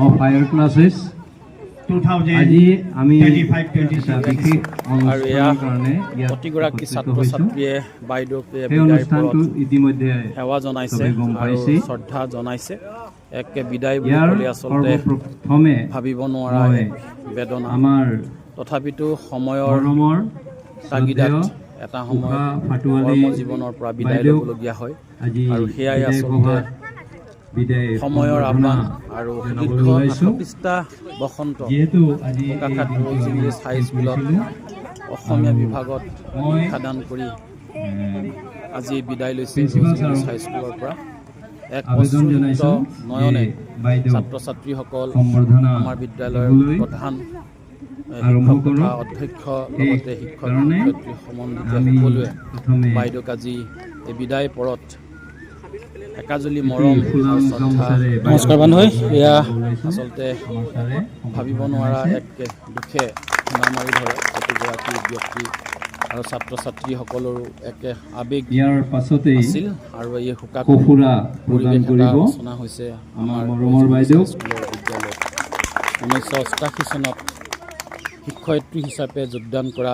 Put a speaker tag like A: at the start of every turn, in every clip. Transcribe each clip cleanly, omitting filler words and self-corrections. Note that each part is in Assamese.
A: of higher classes. আজি আমি বিশেষ অনুষ্ঠানৰ কাৰণে
B: প্ৰতিগৰাকী ছাত্ৰ ছাত্ৰীয়ে বাইদেউকে
A: ইতিমধ্যে
B: সেৱা জনাইছে আৰু শ্ৰদ্ধা জনাইছে। এক বিদায় বুলি ক'লে আচলতে ভাবিব নোৱাৰা এক বেদনা।
A: আমাৰ
B: তথাপিতো সময়ৰ তাগিদাত এটা সময়ত কৰ্মজীৱনৰ পৰা বিদায় ল'বলগীয়া হয় আৰু সেয়াই আচলতে সময়ৰ আহ্বান। আৰু দীৰ্ঘ 38টা বসন্ত বোকাখাত ৰ'জ ইংলিছ হাইস্কুলত অসমীয়া বিভাগত শিক্ষাদান কৰি আজি বিদায় লৈছে ৰ'জ ইংলিছ হাইস্কুলৰ পৰা। এক অশ্ৰুযুক্ত নয়নে ছাত্ৰ ছাত্ৰীসকল, আমাৰ বিদ্যালয়ৰ প্ৰধান শিক্ষক তথা অধ্যক্ষ লগতে শিক্ষক শিক্ষয়িত্ৰী সম্বন্ধিত সকলোৱে বাইদেউক আজি এই বিদায় পৰত একাজলি মৰম আৰু শ্ৰদ্ধা। নমস্কাৰ বান্ধৱী, এয়া আচলতে ভাবিব নোৱাৰা এক দুখে খুন্দা মাৰি ধৰে প্ৰতিগৰাকী ব্যক্তি আৰু ছাত্ৰ ছাত্ৰীসকলৰো একে আৱেগ আছিল। আৰু এই শোকাক পৰিৱেশ এটা ৰচনা হৈছে আমাৰ স্কুলৰ বিদ্যালয়ত। 1988 চনত শিক্ষয়িত্ৰী হিচাপে যোগদান কৰা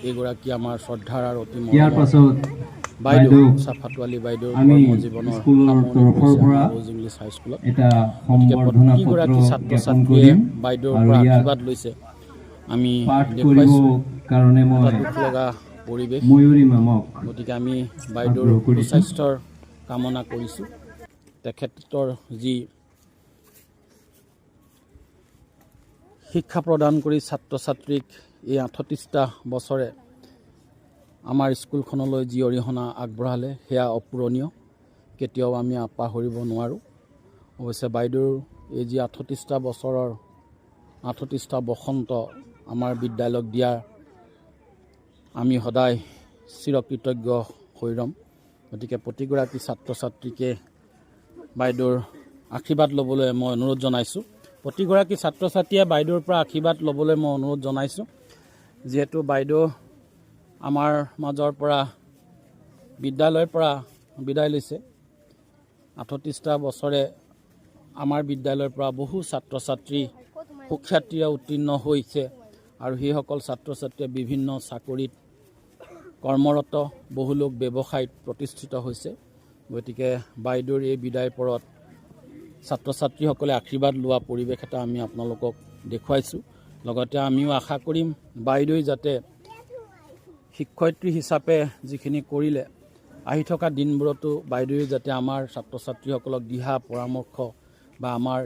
B: এইগৰাকী আমাৰ শ্ৰদ্ধাৰ আৰু অতি মৰমৰ বাইদেউ চাফাতুৱালী বাইদেউৰ কৰ্মজীৱনৰ ৰ'জ ইংলিছ হাইস্কুলত প্ৰতিগৰাকী ছাত্ৰ ছাত্ৰীয়ে বাইদেউৰ পৰা আশীৰ্বাদ লৈছে আমি দেখুৱাইছোঁ। এটা দুখ লগা পৰিৱেশ। গতিকে আমি বাইদেউৰ সুস্বাস্থ্যৰ কামনা কৰিছোঁ। তেখেতৰ যি শিক্ষা প্ৰদান কৰি ছাত্ৰ ছাত্ৰীক এই 38টা বছৰে আমাৰ স্কুলখনলৈ যি অৰিহণা আগবঢ়ালে সেয়া অপূৰণীয়, কেতিয়াও আমি পাহৰিব নোৱাৰোঁ। অৱশ্যে বাইদেউৰ এই যি 38টা বছৰৰ 38টা বসন্ত আমাৰ বিদ্যালয়ক দিয়াৰ আমি সদায় চিৰকৃতজ্ঞ হৈ ৰ'ম। গতিকে প্ৰতিগৰাকী ছাত্ৰ ছাত্ৰীকে বাইদেউৰ আশীৰ্বাদ ল'বলৈ মই অনুৰোধ জনাইছোঁ। প্ৰতিগৰাকী ছাত্ৰ ছাত্ৰীয়ে বাইদেউৰ পৰা আশীৰ্বাদ ল'বলৈ মই অনুৰোধ জনাইছোঁ। যিহেতু বাইদেউ আমাৰ মাজৰ পৰা বিদ্যালয়ৰ পৰা বিদায় লৈছে। 38টা বছৰে আমাৰ বিদ্যালয়ৰ পৰা বহু ছাত্ৰ ছাত্ৰী সুখ্যাতিৰে উত্তীৰ্ণ হৈছে আৰু সেইসকল ছাত্ৰ ছাত্ৰীয়ে বিভিন্ন চাকৰিত কৰ্মৰত, বহু লোক ব্যৱসায়ত প্ৰতিষ্ঠিত হৈছে। গতিকে বাইদেউৰ এই বিদায় পৰত ছাত্ৰ ছাত্ৰীসকলে আশীৰ্বাদ লোৱা পৰিৱেশ এটা আমি আপোনালোকক দেখুৱাইছোঁ। লগতে আমিও আশা কৰিম বাইদেৱে যাতে শিক্ষয়িত্ৰী হিচাপে যিখিনি কৰিলে আহি থকা দিনবোৰতো বাইদেৱে যাতে আমাৰ ছাত্ৰ ছাত্ৰীসকলক দিহা পৰামৰ্শ বা আমাৰ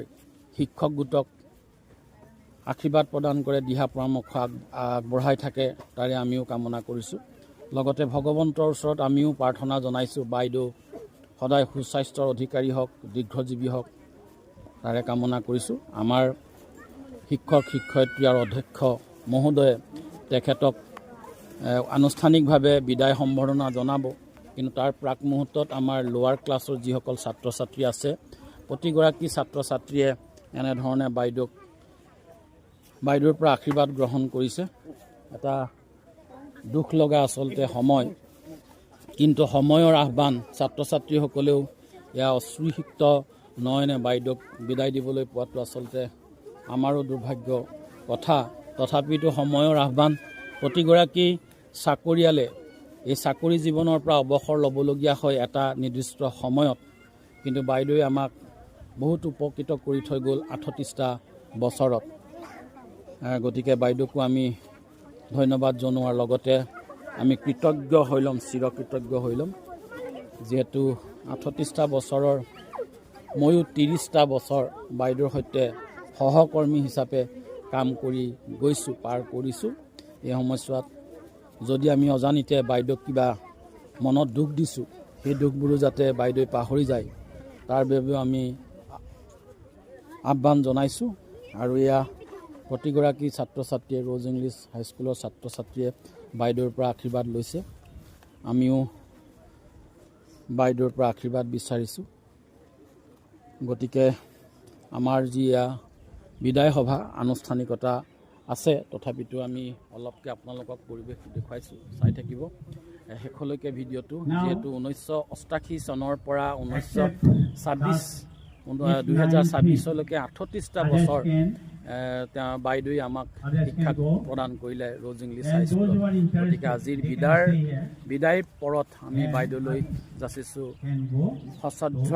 B: শিক্ষক গোটক আশীৰ্বাদ প্ৰদান কৰে, দিহা পৰামৰ্শ আগবঢ়াই থাকে, তাৰে আমিও কামনা কৰিছোঁ। লগতে ভগৱন্তৰ ওচৰত আমিও প্ৰাৰ্থনা জনাইছোঁ বাইদেউ সদায় সুস্বাস্থ্যৰ অধিকাৰী হওক, দীৰ্ঘজীৱী হওক, তাৰে কামনা কৰিছোঁ। আমাৰ শিক্ষক শিক্ষয়িত্ৰী আৰু অধ্যক্ষ মহোদয়ে তেখেতক আনুষ্ঠানিকভাৱে বিদায় সম্বৰ্ধনা জনাব। কিন্তু তাৰ প্ৰাক মুহূৰ্তত আমাৰ লোৱাৰ ক্লাছৰ যিসকল ছাত্ৰ ছাত্ৰী আছে, প্ৰতিগৰাকী ছাত্ৰ ছাত্ৰীয়ে এনেধৰণে বাইদেউৰ পৰা আশীৰ্বাদ গ্ৰহণ কৰিছে। এটা দুখ লগা আচলতে সময়, কিন্তু সময়ৰ আহ্বান। ছাত্ৰ ছাত্ৰীসকলেও এয়া অশ্ৰুসিক্ত নয়নে বাইদেউক বিদায় দিবলৈ পোৱাটো আচলতে আমাৰো দুৰ্ভাগ্য কথা। তথাপিতো সময়ৰ আহ্বান। প্ৰতিগৰাকী চাকৰিয়ালে এই চাকৰি জীৱনৰ পৰা অৱসৰ ল'বলগীয়া হয় এটা নিৰ্দিষ্ট সময়ত, কিন্তু বাইদেৱে আমাক বহুত উপকৃত কৰি থৈ গ'ল 38টা বছৰত। গতিকে বাইদেউকো আমি ধন্যবাদ জনোৱাৰ লগতে আমি কৃতজ্ঞ হৈ ল'ম, চিৰকৃতজ্ঞ হৈ ল'ম। যিহেতু 38টা বছৰৰ ময়ো 30টা বছৰ বাইদেউৰ সৈতে সহকৰ্মী হিচাপে কাম কৰি গৈছোঁ, পাৰ কৰিছোঁ। এই সময়ছোৱাত যদি আমি অজানিতে বাইদেউক কিবা মনত দুখ দিছোঁ, সেই দুখবোৰো যাতে বাইদেৱে পাহৰি যায় তাৰ বাবেও আমি আহ্বান জনাইছোঁ। আৰু এয়া প্ৰতিগৰাকী ছাত্ৰ ছাত্ৰীয়ে ৰ'জ ইংলিছ হাইস্কুলৰ ছাত্ৰ ছাত্ৰীয়ে বাইদেউৰ পৰা আশীৰ্বাদ লৈছে। আমিও বাইদেউৰ পৰা আশীৰ্বাদ বিচাৰিছোঁ। গতিকে আমাৰ যি বিদায় সভা আনুষ্ঠানিকতা আছে, তথাপিতো আমি অলপকৈ আপোনালোকক পৰিৱেশটো দেখুৱাইছোঁ, চাই থাকিব শেষলৈকে ভিডিঅ'টো। যিহেতু 1988 চনৰ পৰা 1926 2026লৈকে 38টা বছৰ তেওঁ বাইদেৱে আমাক শিক্ষা প্ৰদান কৰিলে ৰ'জ ইংলিছ হাইস্কুলত। গতিকে আজিৰ বিদায় পৰত আমি বাইদেউলৈ যাচিছোঁ সশ্ৰদ্ধ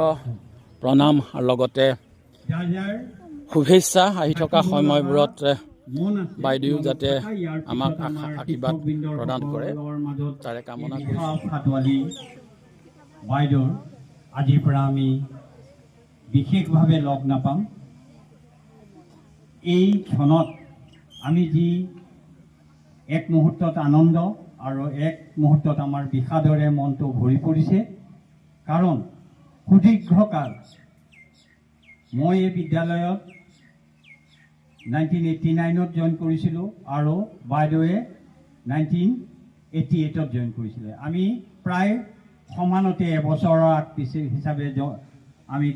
B: প্ৰণাম আৰু লগতে শুভেচ্ছা। আহি থকা সময়বোৰত বাইদেউ যাতে আমাক আশীৰ্বাদ প্ৰদান কৰে তাৰে কামনা কৰিছোঁ।
C: বাইদেউৰ আজিৰ পৰা আমি বিশেষভাৱে লগ নাপাম। এই ক্ষণত আমি যি এক মুহূৰ্তত আনন্দ আৰু এক মুহূৰ্তত আমাৰ বিষাদৰে মনটো ভৰি পৰিছে। কাৰণ সুদীৰ্ঘকাল মই এই বিদ্যালয়ত 1989ত জইন কৰিছিলোঁ আৰু বাইদেৱে 1988ত জইন কৰিছিলে। আমি প্ৰায় সমানতে এবছৰৰ আগ পিছে হিচাপে আমি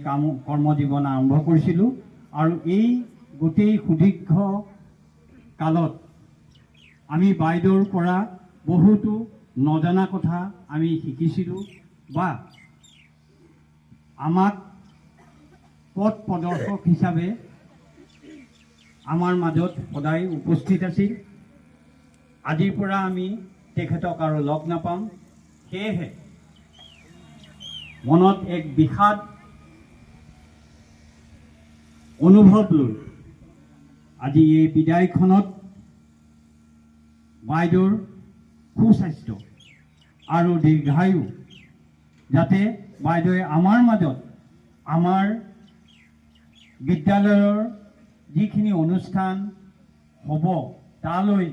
C: কৰ্মজীৱন আৰম্ভ কৰিছিলোঁ। আৰু এই গোটেই সুদীৰ্ঘ কালত আমি বাইদেউৰ পৰা বহুতো নজনা কথা আমি শিকিছিলোঁ বা আমাক পথ প্ৰদৰ্শক হিচাপে আমাৰ মাজত সদায় উপস্থিত আছিল। আজিৰ পৰা আমি তেখেতক আৰু লগ নাপাম। সেয়েহে মনত এক বিষাদ অনুভৱ লৈ আজি এই বিদায়খনত বাইদেউৰ সুস্বাস্থ্য আৰু দীৰ্ঘায়ু যাতে বাইদেৱে আমাৰ মাজত আমাৰ বিদ্যালয়ৰ যিখিনি অনুষ্ঠান হ'ব তালৈ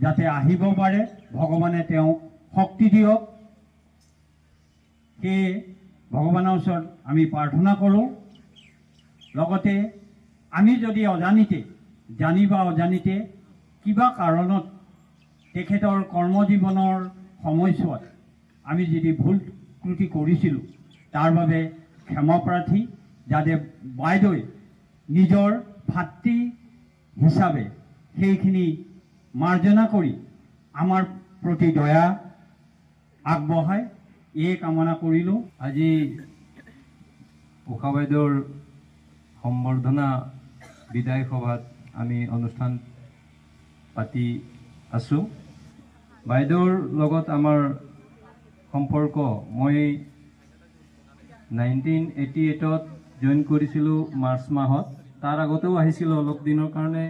C: যাতে আহিব পাৰে, ভগৱানে তেওঁক শক্তি দিয়ক। সেয়ে ভগৱানৰ ওচৰত আমি প্ৰাৰ্থনা কৰোঁ। লগতে আমি যদি অজানিতে জানি বা অজানিতে কিবা কাৰণত তেখেতৰ কৰ্মজীৱনৰ সময়ছোৱাত আমি যদি ভুল ত্ৰুটি কৰিছিলোঁ তাৰ বাবে ক্ষমাপ্ৰাৰ্থী। যাতে বাইদেৱে নিজৰ ভাতৃ হিচাপে সেইখিনি মাৰ্জনা কৰি আমাৰ প্ৰতি দয়া আগবঢ়ায় এই কামনা কৰিলোঁ।
A: আজি উষা বাইদেউৰ সম্বৰ্ধনা বিদায় সভাত আমি অনুষ্ঠান পাতি আছোঁ। বাইদেউৰ লগত আমাৰ সম্পৰ্ক মই 1988ত জইন কৰিছিলোঁ মাৰ্চ মাহত। তাৰ আগতেও আহিছিলোঁ অলপ দিনৰ কাৰণে,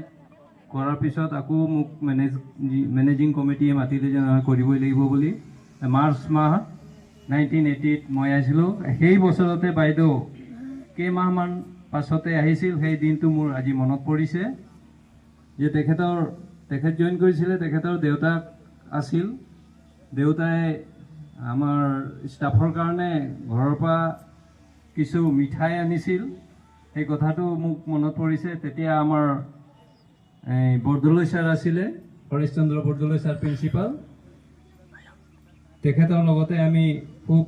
A: কৰাৰ পিছত আকৌ মোক মেনেজিং কমিটিয়ে মাতিলে যে কৰিবই লাগিব বুলি। মাৰ্চ মাহত 1988ত মই আহিছিলোঁ। সেই বছৰতে বাইদেউ কেইমাহমান পাছতে আহিছিল। সেই দিনটো মোৰ আজি মনত পৰিছে যে তেখেত জইন কৰিছিলে, তেখেতৰ দেউতাক আছিল। দেউতাই আমাৰ ষ্টাফৰ কাৰণে ঘৰৰ পৰা কিছু মিঠাই আনিছিল। সেই কথাটো মোক মনত পৰিছে। তেতিয়া আমাৰ বৰদলৈ ছাৰ আছিলে, হৰেশ চন্দ্ৰ বৰদলৈ ছাৰ প্ৰিন্সিপাল। তেখেতৰ লগতে আমি খুব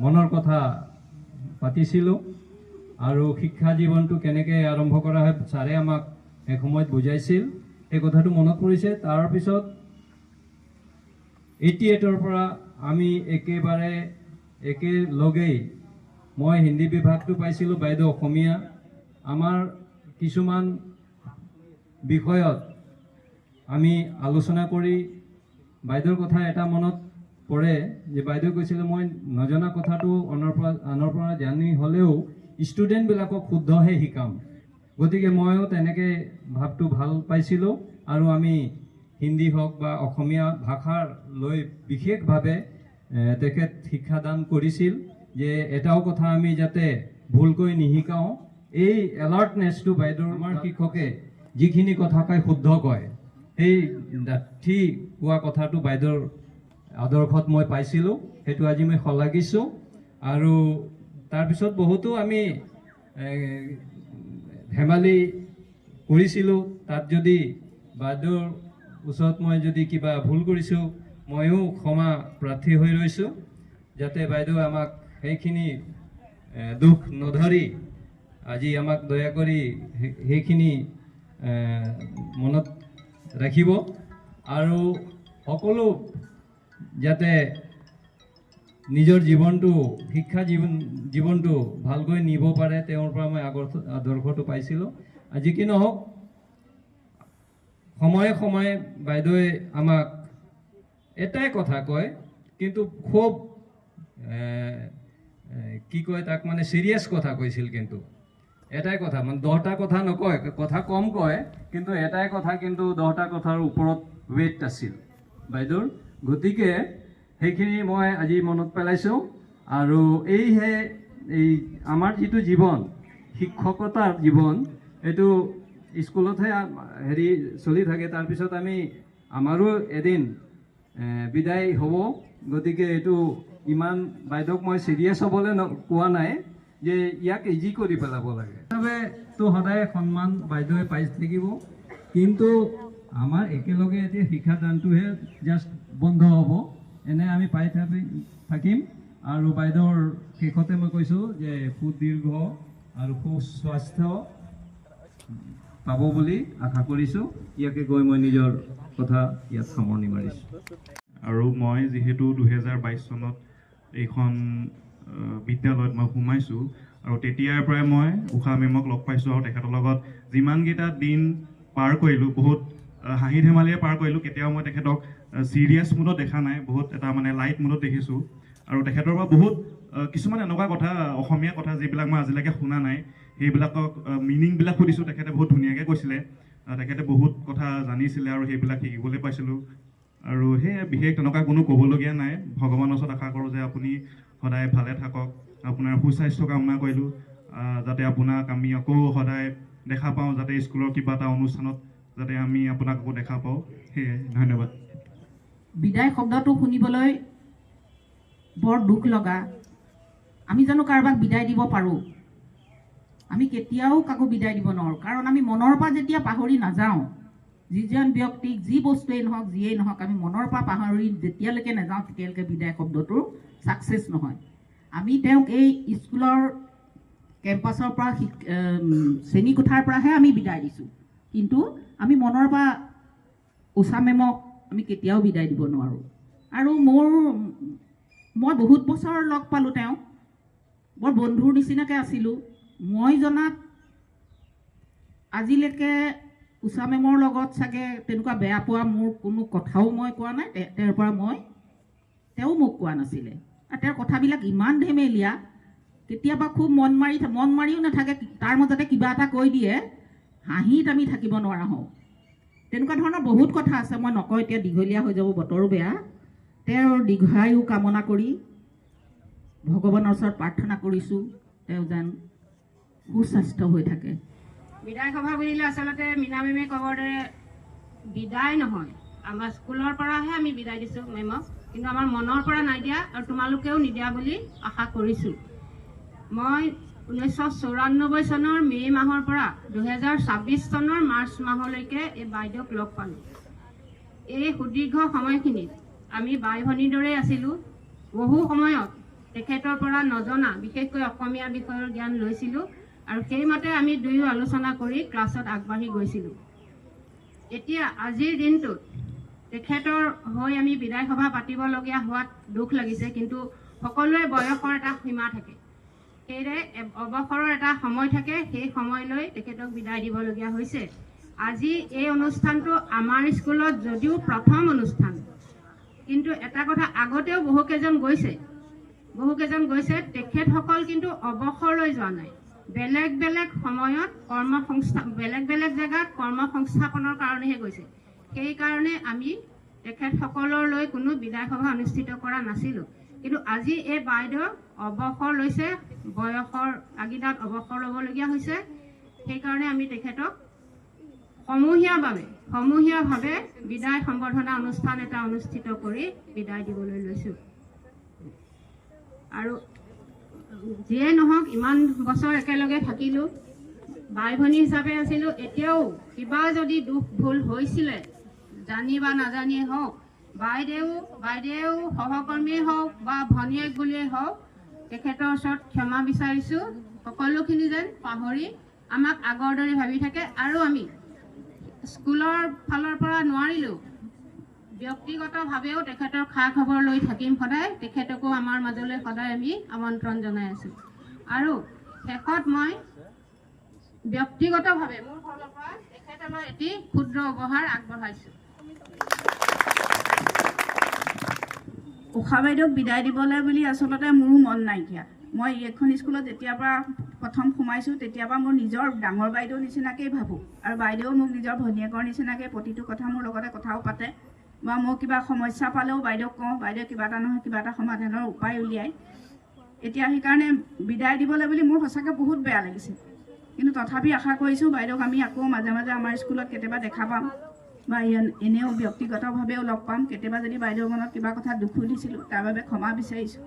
A: মনৰ কথা পাতিছিলোঁ আৰু শিক্ষা জীৱনটো কেনেকৈ আৰম্ভ কৰা হয় ছাৰে আমাক এসময়ত বুজাইছিল। সেই কথাটো মনত পৰিছে। তাৰপিছত 88ৰ পৰা আমি একেলগেই মই হিন্দী বিভাগটো পাইছিলোঁ, বাইদেউ অসমীয়া। আমাৰ কিছুমান বিষয়ত আমি আলোচনা কৰি বাইদেউৰ কথা এটা মনত পৰে যে বাইদেউ কৈছিলে মই নজনা কথাটো আনৰ পৰা জানি হ'লেও ষ্টুডেণ্টবিলাকক শুদ্ধহে শিকাম। গতিকে ময়ো তেনেকৈ ভাৱটো ভাল পাইছিলোঁ আৰু আমি হিন্দী হওক বা অসমীয়া ভাষাৰ লৈ বিশেষভাৱে তেখেত শিক্ষাদান কৰিছিল যে এটাও কথা আমি যাতে ভুলকৈ নিশিকাওঁ। এই এলাৰ্টনেছটো বাইদেউৰ আমাৰ শিক্ষকে যিখিনি কথা কয় শুদ্ধ কয়, সেই ডাঠি কোৱা কথাটো বাইদেউৰ আদৰ্শত মই পাইছিলোঁ। সেইটো আজি মই শলাগিছোঁ। আৰু তাৰপিছত বহুতো আমি ধেমালি কৰিছিলোঁ। তাত যদি বাইদেউৰ ওচৰত মই যদি কিবা ভুল কৰিছোঁ ময়ো ক্ষমা প্ৰাৰ্থী হৈ ৰৈছোঁ, যাতে বাইদেউ আমাক সেইখিনি দুখ নধৰি আজি আমাক দয়া কৰি সেইখিনি মনত ৰাখিব আৰু সকলো যাতে নিজৰ জীৱনটো শিক্ষা জীৱনটো ভালকৈ নিব পাৰে তেওঁৰ পৰা মই আদৰ্শটো পাইছিলোঁ। আজি কি নহওক সময়ে সময়ে বাইদেৱে আমাক এটাই কথা কয়, কিন্তু খুব কি কয় তাক মানে চিৰিয়াছ কথা কৈছিল। কিন্তু এটাই কথা মানে 10টা কথা নকয়, কথা কম কয়, কিন্তু এটাই কথা কিন্তু 10টা কথাৰ ওপৰত ৱেইট আছিল বাইদেউৰ। গতিকে সেইখিনি মই আজি মনত পেলাইছোঁ। আৰু এই আমাৰ যিটো জীৱন শিক্ষকতাৰ জীৱন এইটো স্কুলতহে চলি থাকে, তাৰপিছত আমাৰো এদিন বিদায় হ'ব। গতিকে এইটো ইমান বাইদেউক মই চিৰিয়াছ হ'বলৈ কোৱা নাই যে ইয়াক ইজি কৰি পেলাব লাগে। তো সদায় সন্মান বাইদেৱে পাই থাকিব, কিন্তু আমাৰ একেলগে এতিয়া শিক্ষাদানটোহে জাষ্ট বন্ধ হ'ব, এনে আমি পাই থাকিম। আৰু বাইদেউৰ শেষতে মই কৈছোঁ যে সুদীৰ্ঘ আৰু সুস্বাস্থ্য পাব বুলি আশা কৰিছোঁ। ইয়াকে কৈ মই নিজৰ কথা ইয়াত সামৰণি মাৰিছোঁ।
D: আৰু মই যিহেতু 2022 চনত এইখন বিদ্যালয়ত মই সোমাইছোঁ আৰু তেতিয়াৰ পৰাই মই উষা মেমক লগ পাইছোঁ আৰু তেখেতৰ লগত যিমানকেইটা দিন পাৰ কৰিলোঁ বহুত হাঁহি ধেমালিৰে পাৰ কৰিলোঁ। কেতিয়াও মই তেখেতক চিৰিয়াছ মুডত দেখা নাই, বহুত এটা মানে লাইট মুডত দেখিছোঁ। আৰু তেখেতৰ পৰা বহুত কিছুমান এনেকুৱা কথা অসমীয়া কথা যিবিলাক মই আজিলৈকে শুনা নাই, সেইবিলাকক মিনিংবিলাক সুধিছোঁ, তেখেতে বহুত ধুনীয়াকৈ কৈছিলে। তেখেতে বহুত কথা জানিছিলে আৰু সেইবিলাক শিকিবলৈ পাইছিলোঁ। আৰু সেয়ে বিশেষ তেনেকুৱা কোনো ক'বলগীয়া নাই। ভগৱানৰ ওচৰত আশা কৰোঁ যে আপুনি সদায় ভালে থাকক, আপোনাৰ সুস্বাস্থ্য কামনা কৰিলোঁ, যাতে আপোনাক আমি আকৌ সদায় দেখা পাওঁ, যাতে স্কুলৰ কিবা এটা অনুষ্ঠানত যাতে আমি আপোনাক আকৌ দেখা পাওঁ। সেয়ে ধন্যবাদ।
E: বিদায় শব্দটো শুনিবলৈ বৰ দুখ লগা। আমি জানো কাৰোবাক বিদায় দিব পাৰোঁ? আমি কেতিয়াও কাকো বিদায় দিব নোৱাৰোঁ, কাৰণ আমি মনৰ পৰা যেতিয়া পাহৰি নাযাওঁ, যিজন ব্যক্তিক যি বস্তুৱেই নহওক যিয়েই নহওক আমি মনৰ পৰা পাহৰি যেতিয়ালৈকে নাযাওঁ তেতিয়ালৈকে বিদায় শব্দটোৰ ছাকচেছ নহয়। আমি তেওঁক এই স্কুলৰ কেম্পাছৰ পৰা শ্ৰেণীকোঠাৰ পৰাহে আমি বিদায় দিছোঁ, কিন্তু আমি মনৰ পৰা উষা মেমক আমি কেতিয়াও বিদায় দিব নোৱাৰোঁ। আৰু মই বহুত বছৰ লগ পালোঁ তেওঁক, বৰ বন্ধুৰ নিচিনাকৈ আছিলোঁ। মই জনাত আজিলৈকে উষা মেমৰ লগত চাগে তেনেকুৱা বেয়া পোৱা মোৰ কোনো কথাও মই কোৱা নাই, তেওঁৰ পৰা তেওঁ মোক কোৱা নাছিলে। আৰু তেওঁৰ কথাবিলাক ইমান ধেমেলীয়া, কেতিয়াবা খুব মন মাৰিও নাথাকে, তাৰ মাজতে কিবা এটা কৈ দিয়ে, হাঁহিত আমি থাকিব নোৱাৰা হওঁ। তেনেকুৱা ধৰণৰ বহুত কথা আছে, মই নকওঁ এতিয়া, দীঘলীয়া হৈ যাব, বতৰো বেয়া। তেওঁৰ দীৰ্ঘায়ু কামনা কৰি ভগৱানৰ ওচৰত প্ৰাৰ্থনা কৰিছোঁ তেওঁ যেন সুস্বাস্থ্য হৈ থাকে।
F: বিদায় সভা বুলিলে আচলতে মীনা মেমে ক'বৰ দৰে বিদায় নহয়, আমাৰ স্কুলৰ পৰাহে আমি বিদায় দিছোঁ মেমক, কিন্তু আমাৰ মনৰ পৰা নাই দিয়া আৰু তোমালোকেও নিদিয়া বুলি আশা কৰিছোঁ। মই 1994 চনৰ মে' মাহৰ পৰা 2026 চনৰ মাৰ্চ মাহলৈকে এই বাইদেউক লগ পালোঁ। এই সুদীৰ্ঘ সময়খিনিত আমি বাই ভনীৰ দৰেই আছিলোঁ। বহু সময়ত তেখেতৰ পৰা নজনা বিশেষকৈ অসমীয়া বিষয়ৰ জ্ঞান লৈছিলোঁ আৰু সেইমতে আমি দুয়ো আলোচনা কৰি ক্লাছত আগবাঢ়ি গৈছিলোঁ। এতিয়া আজিৰ দিনটোত তেখেতৰ হৈ আমি বিদায় সভা পাতিবলগীয়া হোৱাত দুখ লাগিছে, কিন্তু সকলোৰে বয়সৰ এটা সীমা থাকে, সেয়েহে অৱসৰৰ এটা সময় থাকে, সেই সময়লৈ তেখেতক বিদায় দিবলগীয়া হৈছে। আজি এই অনুষ্ঠানটো আমাৰ স্কুলত যদিও প্ৰথম অনুষ্ঠান, কিন্তু এটা কথা আগতেও বহুকেইজন গৈছে, তেখেতসকল কিন্তু অৱসৰলৈ যোৱা নাই। বেলেগ বেলেগ সময়ত বেলেগ বেলেগ জেগাত কৰ্মসংস্থাপনৰ কাৰণেহে গৈছে। সেইকাৰণে আমি তেখেতসকললৈ কোনো বিদায় সভা অনুষ্ঠিত কৰা নাছিলোঁ। কিন্তু আজি এই বাইদেউ অৱসৰ লৈছে, বয়সৰ আগিদাত অৱসৰ ল'বলগীয়া হৈছে, সেইকাৰণে আমি তেখেতক সমূহীয়াভাৱে বিদায় সম্বৰ্ধনা অনুষ্ঠান এটা অনুষ্ঠিত কৰি বিদায় দিবলৈ লৈছোঁ। আৰু যিয়ে নহওক ইমান বছৰ একেলগে থাকিলোঁ, বাই ভনী হিচাপে আছিলোঁ। এতিয়াও কিবা যদি দুখ ভুল হৈছিলে, জানি বা নাজানিয়ে হওক, বাইদেউ সহকৰ্মীয়ে হওক বা ভনীয়েক বুলিয়েই হওক, তেখেতৰ ওচৰত ক্ষমা বিচাৰিছোঁ। সকলোখিনি যেন পাহৰি আমাক আগৰ দৰে ভাবি থাকে। আৰু আমি স্কুলৰ ফালৰ পৰা নোৱাৰিলেও ব্যক্তিগতভাৱেও তেখেতৰ খা খবৰ লৈ থাকিম সদায়। তেখেতকো আমাৰ মাজলৈ সদায় আমি আমন্ত্ৰণ জনাই আছোঁ। আৰু শেষত মই ব্যক্তিগতভাৱে মোৰ ফালৰ পৰা তেখেতলৈ এটি ক্ষুদ্ৰ উপহাৰ আগবঢ়াইছোঁ।
G: উষা বাইদেউক বিদায় দিবলৈ বুলি আচলতে মোৰো মন নাইকিয়া। মই এইখন স্কুলত যেতিয়াৰ পৰা প্ৰথম সোমাইছোঁ তেতিয়াৰ পৰা মোৰ নিজৰ ডাঙৰ বাইদেউ নিচিনাকেই ভাবোঁ, আৰু বাইদেউ মোক নিজৰ ভনীয়েকৰ নিচিনাকৈ প্ৰতিটো কথা মোৰ লগতে কথাও পাতে, বা মই কিবা সমস্যা পালেও বাইদেউক কওঁ, বাইদেউ কিবা এটা নহয় কিবা এটা সমাধানৰ উপায় উলিয়ায়। এতিয়া সেইকাৰণে বিদায় দিবলৈ বুলি মোৰ সঁচাকৈ বহুত বেয়া লাগিছে, কিন্তু তথাপি আশা কৰিছোঁ বাইদেউক আমি আকৌ মাজে মাজে আমাৰ স্কুলত কেতিয়াবা দেখা পাম, বা এনেও ব্যক্তিগতভাৱেও লগ পাম। কেতিয়াবা যদি বাইদেউৰ মনত কিবা কথা দুখো দিছিলোঁ তাৰ বাবে ক্ষমা বিচাৰিছোঁ।